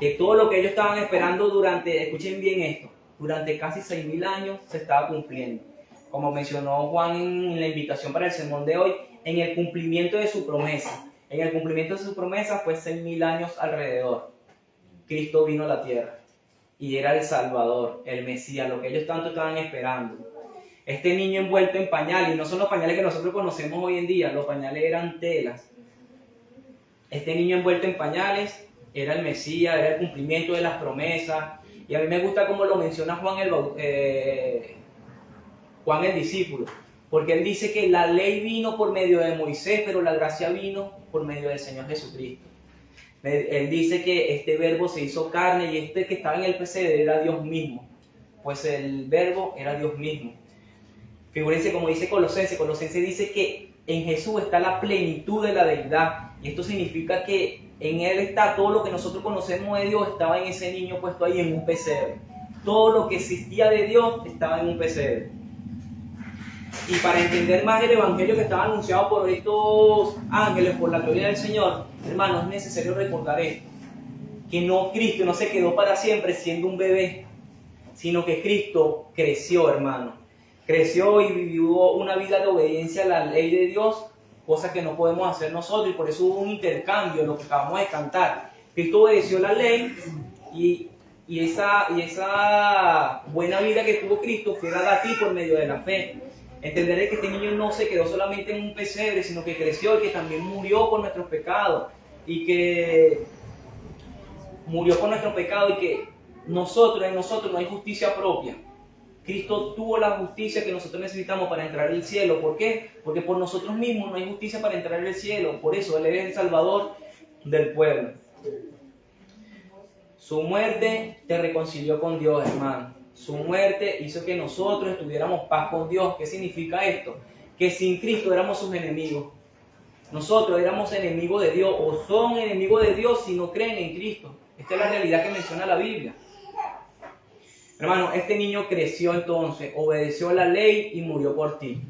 Que todo lo que ellos estaban esperando escuchen bien esto, durante casi 6.000 años se estaba cumpliendo. Como mencionó Juan en la invitación para el sermón de hoy, en el cumplimiento de su promesa. En el cumplimiento de su promesa fue 6.000 años alrededor. Cristo vino a la tierra y era el Salvador, el Mesías, lo que ellos tanto estaban esperando. Este niño envuelto en pañales, y no son los pañales que nosotros conocemos hoy en día, los pañales eran telas. Este niño envuelto en pañales era el Mesías, era el cumplimiento de las promesas. Y a mí me gusta cómo lo menciona Juan el discípulo, porque él dice que la ley vino por medio de Moisés, pero la gracia vino por medio del Señor Jesucristo. Él dice que este verbo se hizo carne, y este que estaba en el pesebre era Dios mismo, pues el verbo era Dios mismo. Figúrense como dice Colosenses dice que en Jesús está la plenitud de la deidad, y esto significa que en Él está todo lo que nosotros conocemos de Dios, estaba en ese niño puesto ahí en un pesebre. Todo lo que existía de Dios estaba en un pesebre. Y para entender más el evangelio que estaba anunciado por estos ángeles, por la gloria del Señor, hermanos, es necesario recordar esto: que Cristo no se quedó para siempre siendo un bebé, sino que Cristo creció, hermano. Creció y vivió una vida de obediencia a la ley de Dios, cosa que no podemos hacer nosotros, y por eso hubo un intercambio, lo que acabamos de cantar. Cristo obedeció la ley, y esa buena vida que tuvo Cristo fue dada a ti por medio de la fe. Entender que este niño no se quedó solamente en un pesebre, sino que creció y que también murió por nuestros pecados, y que en nosotros no hay justicia propia. Cristo tuvo la justicia que nosotros necesitamos para entrar al cielo. ¿Por qué? Porque por nosotros mismos no hay justicia para entrar al cielo. Por eso Él es el Salvador del pueblo. Su muerte te reconcilió con Dios, hermano. Su muerte hizo que nosotros tuviéramos paz con Dios. ¿Qué significa esto? Que sin Cristo éramos sus enemigos. Nosotros éramos enemigos de Dios, o son enemigos de Dios si no creen en Cristo. Esta es la realidad que menciona la Biblia. Hermano, este niño creció entonces, obedeció la ley y murió por ti.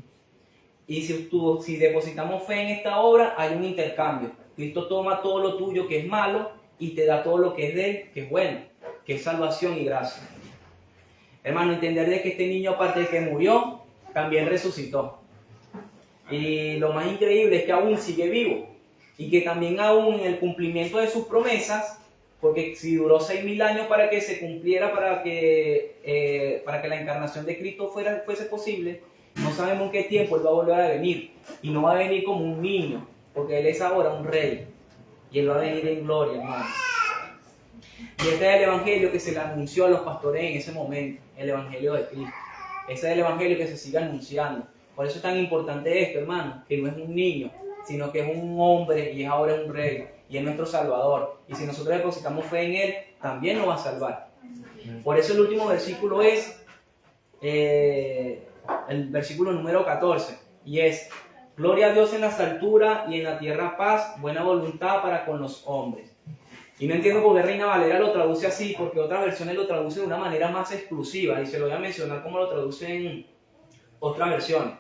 Y si depositamos fe en esta obra, hay un intercambio. Cristo toma todo lo tuyo que es malo y te da todo lo que es de Él, que es bueno. que es salvación y gracia. Hermano, entender de que este niño, aparte de que murió, también resucitó. Y lo más increíble es que aún sigue vivo. Y que también aún en el cumplimiento de sus promesas, porque si duró 6.000 años para que se cumpliera, para que la encarnación de Cristo fuese posible, no sabemos en qué tiempo Él va a volver a venir. Y no va a venir como un niño, porque Él es ahora un rey. Y Él va a venir en gloria, hermano. Y este es el evangelio que se le anunció a los pastores en ese momento, el evangelio de Cristo. Ese es el evangelio que se sigue anunciando. Por eso es tan importante esto, hermano, que no es un niño, sino que es un hombre y es ahora un rey y es nuestro Salvador. Y si nosotros depositamos fe en Él, también nos va a salvar. Por eso el último versículo es el versículo número 14 y es: gloria a Dios en las alturas y en la tierra paz, buena voluntad para con los hombres. Y no entiendo por qué Reina Valera lo traduce así, porque otras versiones lo traducen de una manera más exclusiva, y se lo voy a mencionar como lo traducen otras versiones.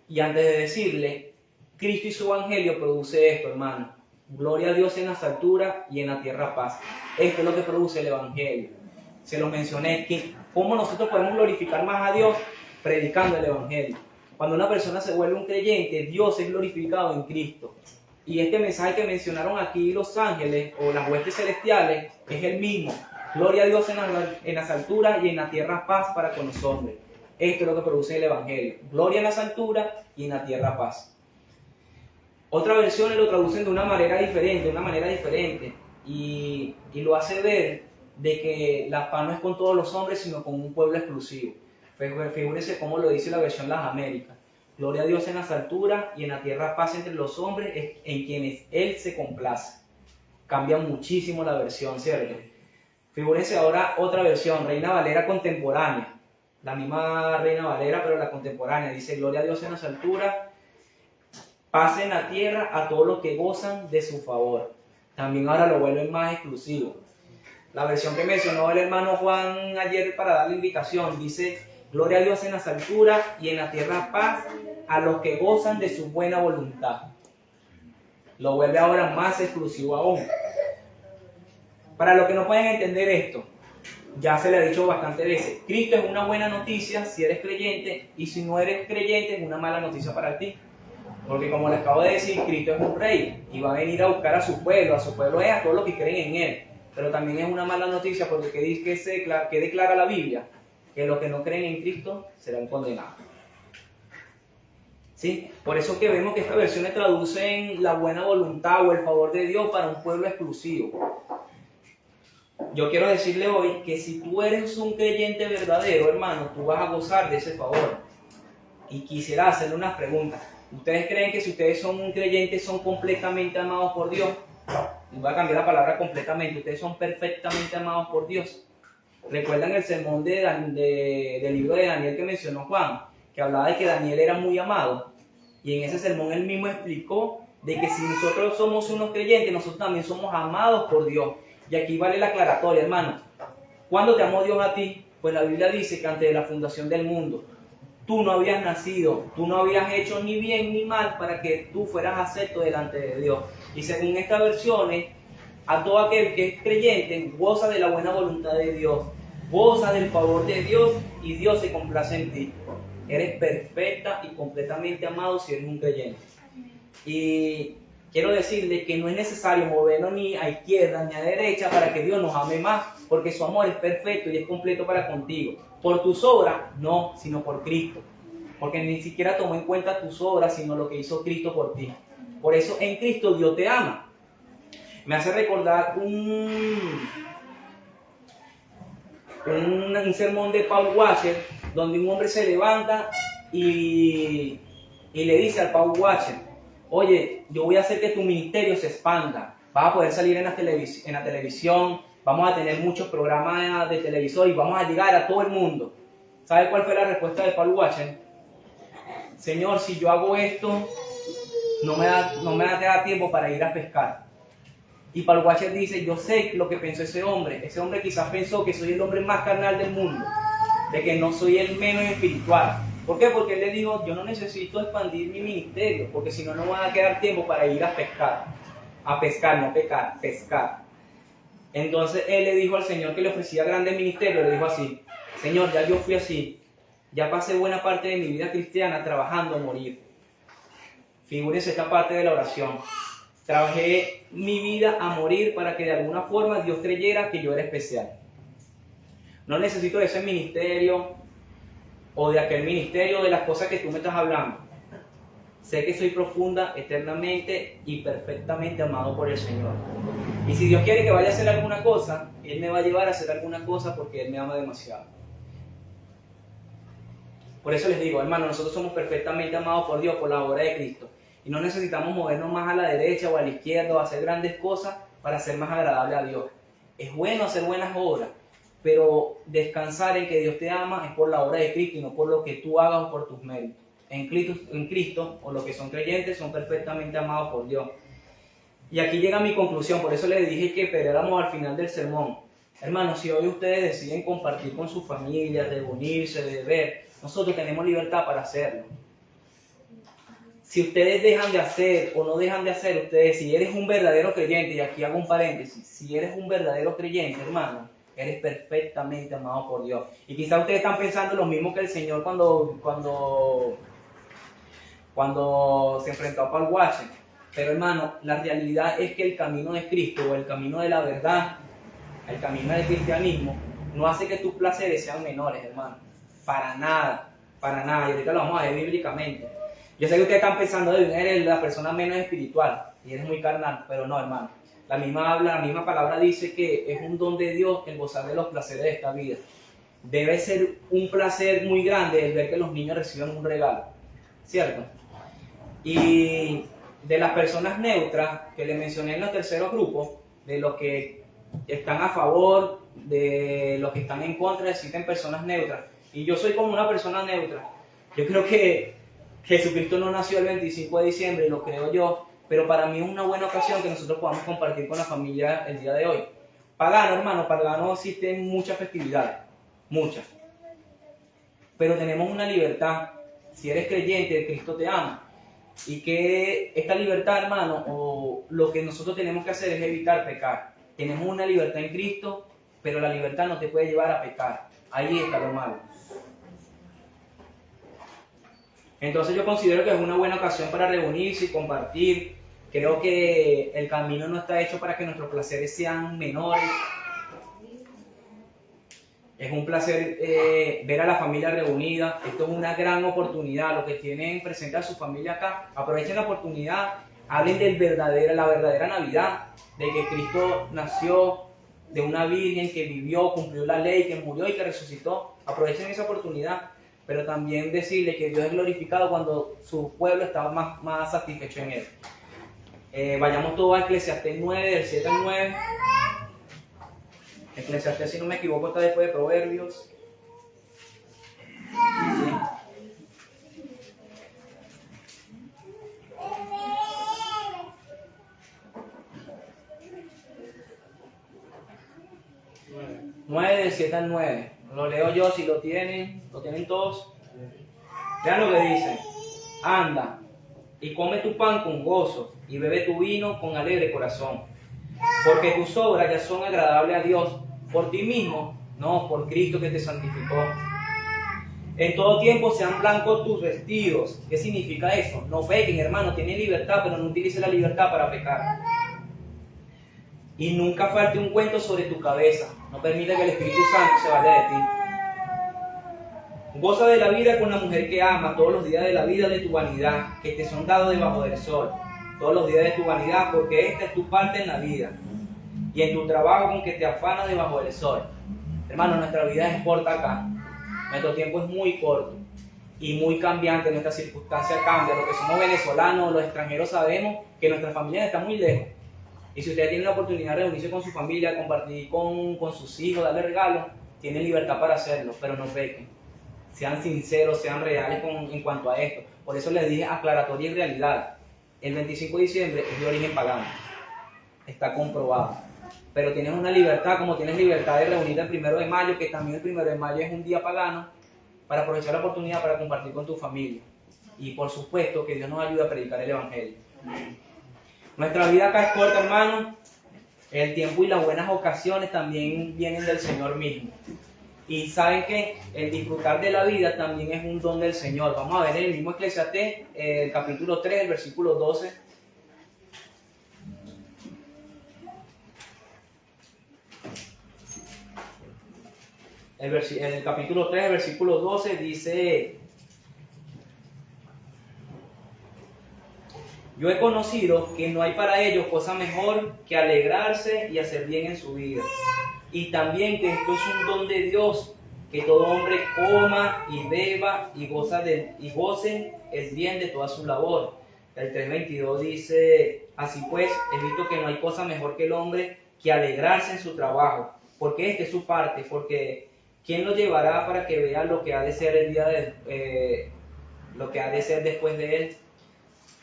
Y antes de decirle, Cristo y su evangelio produce esto, hermano: gloria a Dios en las alturas y en la tierra paz. Esto es lo que produce el evangelio. Se lo mencioné, que cómo nosotros podemos glorificar más a Dios predicando el evangelio. Cuando una persona se vuelve un creyente, Dios es glorificado en Cristo. Y este mensaje que mencionaron aquí los ángeles o las huestes celestiales es el mismo: gloria a Dios en las alturas y en la tierra paz para con los hombres. Esto es lo que produce el evangelio: gloria en las alturas y en la tierra paz. Otras versiones lo traducen de una manera diferente, y lo hace ver de que la paz no es con todos los hombres, sino con un pueblo exclusivo. Figúrense cómo lo dice la versión Las Américas: gloria a Dios en las alturas y en la tierra paz entre los hombres en quienes Él se complace. Cambia muchísimo la versión, ¿cierto? Figúrense ahora otra versión, Reina Valera contemporánea. La misma Reina Valera, pero la contemporánea. Dice: gloria a Dios en las alturas, paz en la tierra a todos los que gozan de su favor. También ahora lo vuelven más exclusivo. La versión que mencionó el hermano Juan ayer para darle indicación dice: gloria a Dios en las alturas y en la tierra paz a los que gozan de su buena voluntad. Lo vuelve ahora más exclusivo aún. Para los que no pueden entender esto, ya se le ha dicho bastantes veces: Cristo es una buena noticia si eres creyente, y si no eres creyente es una mala noticia para ti. Porque como les acabo de decir, Cristo es un rey y va a venir a buscar a su pueblo es a todos los que creen en Él. Pero también es una mala noticia porque que declara la Biblia: que los que no creen en Cristo serán condenados. ¿Sí? Por eso que vemos que estas versiones traducen la buena voluntad o el favor de Dios para un pueblo exclusivo. Yo quiero decirle hoy que si tú eres un creyente verdadero, hermano, tú vas a gozar de ese favor. Y quisiera hacerle unas preguntas. ¿Ustedes creen que si ustedes son un creyente son completamente amados por Dios? Y voy a cambiar la palabra completamente. Ustedes son perfectamente amados por Dios. ¿Recuerdan el sermón del libro de Daniel que mencionó Juan? Que hablaba de que Daniel era muy amado. Y en ese sermón él mismo explicó de que si nosotros somos unos creyentes, nosotros también somos amados por Dios. Y aquí vale la aclaratoria, hermano. ¿Cuándo te amó Dios a ti? Pues la Biblia dice que antes de la fundación del mundo, tú no habías nacido, tú no habías hecho ni bien ni mal para que tú fueras acepto delante de Dios. Y según estas versiones, a todo aquel que es creyente goza de la buena voluntad de Dios, goza del favor de Dios y Dios se complace en ti. Eres perfecta y completamente amado si eres un creyente. Y quiero decirle que no es necesario movernos ni a izquierda ni a derecha para que Dios nos ame más, porque su amor es perfecto y es completo para contigo. Por tus obras, no, sino por Cristo. Porque ni siquiera tomó en cuenta tus obras, sino lo que hizo Cristo por ti. Por eso en Cristo Dios te ama. Me hace recordar un sermón de Paul Washer, donde un hombre se levanta y le dice al Paul Washer: oye, yo voy a hacer que tu ministerio se expanda. Vas a poder salir en la televisión, vamos a tener muchos programas de televisor y vamos a llegar a todo el mundo. ¿Sabe cuál fue la respuesta de Paul Washer? Señor, si yo hago esto, no me da tiempo para ir a pescar. Y Paul Washer dice: yo sé lo que pensó ese hombre. Ese hombre quizás pensó que soy el hombre más carnal del mundo, de que no soy el menos espiritual. ¿Por qué? Porque él le dijo: yo no necesito expandir mi ministerio, porque si no, no va a quedar tiempo para ir a pescar. A pescar, no pecar, pescar. Entonces él le dijo al Señor que le ofrecía grandes ministerios, le dijo así: Señor, ya yo fui así, ya pasé buena parte de mi vida cristiana trabajando a morir. Figúrense esta parte de la oración. Trabajé mi vida a morir para que de alguna forma Dios creyera que yo era especial. No necesito de ese ministerio o de aquel ministerio, de las cosas que tú me estás hablando. Sé que soy profunda, eternamente y perfectamente amado por el Señor. Y si Dios quiere que vaya a hacer alguna cosa, Él me va a llevar a hacer alguna cosa porque Él me ama demasiado. Por eso les digo, hermanos, nosotros somos perfectamente amados por Dios, por la obra de Cristo. Y no necesitamos movernos más a la derecha o a la izquierda o hacer grandes cosas para ser más agradable a Dios. Es bueno hacer buenas obras, pero descansar en que Dios te ama es por la obra de Cristo y no por lo que tú hagas o por tus méritos. En Cristo, o los que son creyentes, son perfectamente amados por Dios. Y aquí llega mi conclusión, por eso les dije que esperáramos al final del sermón. Hermanos, si hoy ustedes deciden compartir con su familia, reunirse, beber, nosotros tenemos libertad para hacerlo. Si ustedes dejan de hacer o no dejan de hacer, ustedes, si eres un verdadero creyente, y aquí hago un paréntesis, si eres un verdadero creyente, hermano, eres perfectamente amado por Dios. Y quizás ustedes están pensando lo mismo que el Señor cuando se enfrentó a Paul Washer. Pero hermano, la realidad es que el camino de Cristo, o el camino de la verdad, el camino del cristianismo, no hace que tus placeres sean menores, hermano. Para nada, para nada. Y ahorita lo vamos a ver bíblicamente. Yo sé que ustedes están pensando, eres la persona menos espiritual y eres muy carnal, pero no, hermano. La misma palabra dice que es un don de Dios el gozar de los placeres de esta vida. Debe ser un placer muy grande el ver que los niños reciben un regalo, ¿cierto? Y de las personas neutras que les mencioné en los terceros grupos, de los que están a favor, de los que están en contra, existen personas neutras. Y yo soy como una persona neutra. Yo creo que Jesucristo no nació el 25 de diciembre, lo creo yo, pero para mí es una buena ocasión que nosotros podamos compartir con la familia el día de hoy. Pagano, hermano, pagano existen muchas festividades, muchas. Pero tenemos una libertad. Si eres creyente, Cristo te ama. Y que esta libertad, hermano, o lo que nosotros tenemos que hacer es evitar pecar. Tenemos una libertad en Cristo, pero la libertad no te puede llevar a pecar. Ahí está lo malo. Entonces yo considero que es una buena ocasión para reunirse y compartir. Creo que el camino no está hecho para que nuestros placeres sean menores. Es un placer ver a la familia reunida. Esto es una gran oportunidad. Los que tienen presente a su familia acá, aprovechen la oportunidad. Hablen de la verdadera Navidad, de que Cristo nació de una virgen que vivió, cumplió la ley, que murió y que resucitó. Aprovechen esa oportunidad. Pero también decirle que Dios es glorificado cuando su pueblo estaba más satisfecho en Él. Vayamos todos a Eclesiastés 9, del 7 al 9. Eclesiastés, si no me equivoco, está después de Proverbios. Sí. Nueve del 7 al 9. Lo leo yo, si lo tienen todos. Vean lo que dice. Anda y come tu pan con gozo y bebe tu vino con alegre corazón, porque tus obras ya son agradables a Dios, por ti mismo, no, por Cristo que te santificó. En todo tiempo sean blancos tus vestidos. ¿Qué significa eso? No pequen, hermano, tienen libertad, pero no utilicen la libertad para pecar. Y nunca falte un cuento sobre tu cabeza. No permita que el Espíritu Santo se vaya de ti. Goza de la vida con la mujer que amas todos los días de la vida de tu vanidad, que te son dados debajo del sol. Todos los días de tu vanidad, porque esta es tu parte en la vida. Y en tu trabajo con que te afanas debajo del sol. Hermano, nuestra vida es corta acá. Nuestro tiempo es muy corto y muy cambiante. Nuestra circunstancia cambia. Los que somos venezolanos, los extranjeros, sabemos que nuestra familia está muy lejos. Y si ustedes tienen la oportunidad de reunirse con su familia, compartir con sus hijos, darle regalos, tienen libertad para hacerlo, pero no pequen. Sean sinceros, sean reales en cuanto a esto. Por eso les dije aclaratoria y realidad. El 25 de diciembre es de origen pagano. Está comprobado. Pero tienes una libertad, como tienes libertad de reunirte el 1 de mayo, que también el 1 de mayo es un día pagano, para aprovechar la oportunidad para compartir con tu familia. Y por supuesto que Dios nos ayude a predicar el Evangelio. Nuestra vida acá es corta, hermano. El tiempo y las buenas ocasiones también vienen del Señor mismo. Y saben que el disfrutar de la vida también es un don del Señor. Vamos a ver en el mismo Eclesiastés, el capítulo 3, el versículo 12. En el capítulo 3, el versículo 12 dice: yo he conocido que no hay para ellos cosa mejor que alegrarse y hacer bien en su vida. Y también que esto es un don de Dios, que todo hombre coma y beba y goce el bien de toda su labor. El 3:22 dice: así pues, he visto que no hay cosa mejor que el hombre que alegrarse en su trabajo, porque esta es su parte, porque ¿quién lo llevará para que vea lo que ha de ser lo que ha de ser después de él?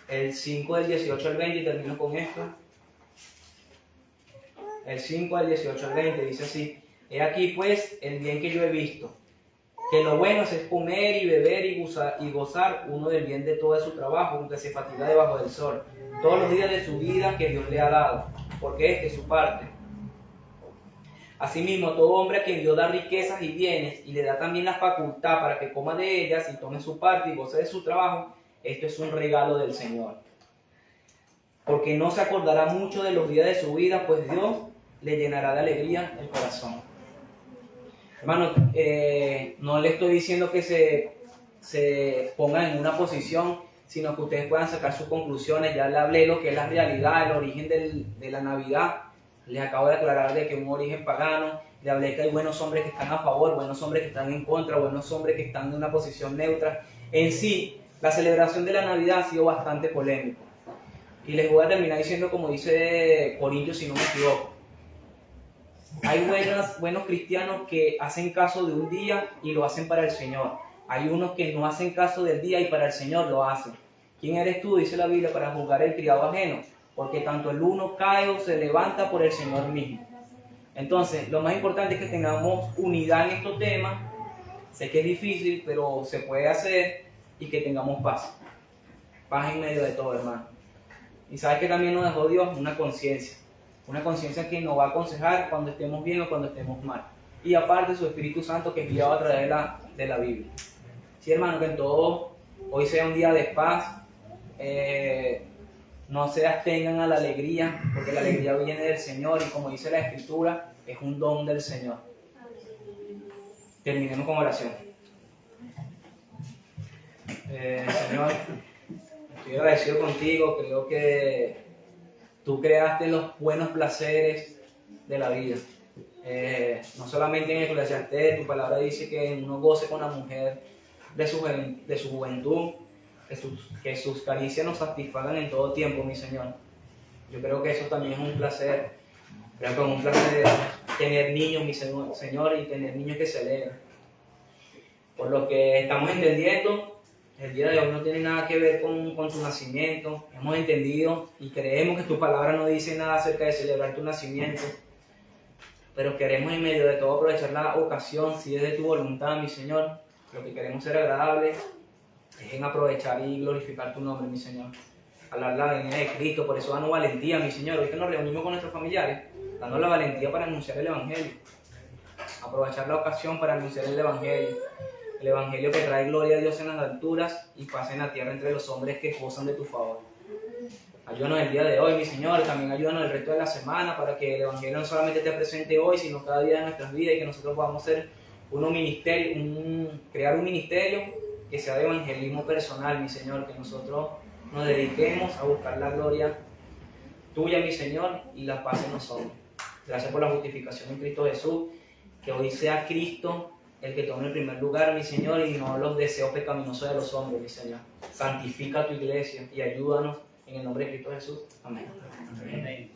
El 5 del 18 al 20, y termino con esto. El 5 del 18 al 20 dice así: he aquí pues el bien que yo he visto, que lo bueno es comer y beber y gozar uno del bien de todo su trabajo, aunque se fatiga debajo del sol, todos los días de su vida que Dios le ha dado, porque esta es su parte. Asimismo, todo hombre a quien Dios da riquezas y bienes, y le da también la facultad para que coma de ellas y tome su parte y goce de su trabajo, esto es un regalo del Señor. Porque no se acordará mucho de los días de su vida, pues Dios le llenará de alegría el corazón. Hermano, no le estoy diciendo que se pongan en una posición, sino que ustedes puedan sacar sus conclusiones. Ya le hablé lo que es la realidad, el origen de la Navidad. Les acabo de aclarar de que es un origen pagano. Le hablé que hay buenos hombres que están a favor, buenos hombres que están en contra, buenos hombres que están en una posición neutra. En sí, la celebración de la Navidad ha sido bastante polémica. Y les voy a terminar diciendo como dice Corintios, si no me equivoco. Hay buenos cristianos que hacen caso de un día y lo hacen para el Señor. Hay unos que no hacen caso del día y para el Señor lo hacen. ¿Quién eres tú, dice la Biblia, para juzgar el criado ajeno? Porque tanto el uno cae o se levanta por el Señor mismo. Entonces, lo más importante es que tengamos unidad en estos temas. Sé que es difícil, pero se puede hacer, y que tengamos paz. Paz en medio de todo, hermano. Y sabes que también nos dejó Dios una conciencia. Una conciencia que nos va a aconsejar cuando estemos bien o cuando estemos mal. Y aparte su Espíritu Santo que es enviado a través de la Biblia. Sí, hermano, que en todo hoy sea un día de paz. No se abstengan a la alegría, porque la alegría viene del Señor y como dice la Escritura, es un don del Señor. Terminemos con oración. Señor, estoy agradecido contigo, creo que tú creaste los buenos placeres de la vida. No solamente en Eclesiastés, tu palabra dice que uno goce con la mujer de su juventud, que sus caricias nos satisfagan en todo tiempo, mi Señor. Yo creo que eso también es un placer. Creo que es un placer tener niños, mi Señor, y tener niños que se alegran. Por lo que estamos entendiendo, el día de hoy no tiene nada que ver con tu nacimiento. Hemos entendido y creemos que tu palabra no dice nada acerca de celebrar tu nacimiento. Pero queremos en medio de todo aprovechar la ocasión, si es de tu voluntad, mi Señor. Lo que queremos ser agradables es en aprovechar y glorificar tu nombre, mi Señor. Hablar la venida de Cristo, por eso danos valentía, mi Señor. Hoy que nos reunimos con nuestros familiares, danos la valentía para anunciar el Evangelio. Aprovechar la ocasión para anunciar el Evangelio. El Evangelio que trae gloria a Dios en las alturas y paz en la tierra entre los hombres que gozan de tu favor. Ayúdanos el día de hoy, mi Señor, también ayúdanos el resto de la semana para que el Evangelio no solamente esté presente hoy, sino cada día de nuestras vidas y que nosotros podamos ser crear un ministerio que sea de evangelismo personal, mi Señor, que nosotros nos dediquemos a buscar la gloria tuya, mi Señor, y la paz en nosotros. Gracias por la justificación en Cristo Jesús, que hoy sea Cristo el que tome el primer lugar, mi Señor, y no los deseos pecaminosos de los hombres, mi Señor. Santifica tu iglesia y ayúdanos en el nombre de Cristo Jesús. Amén. Amén.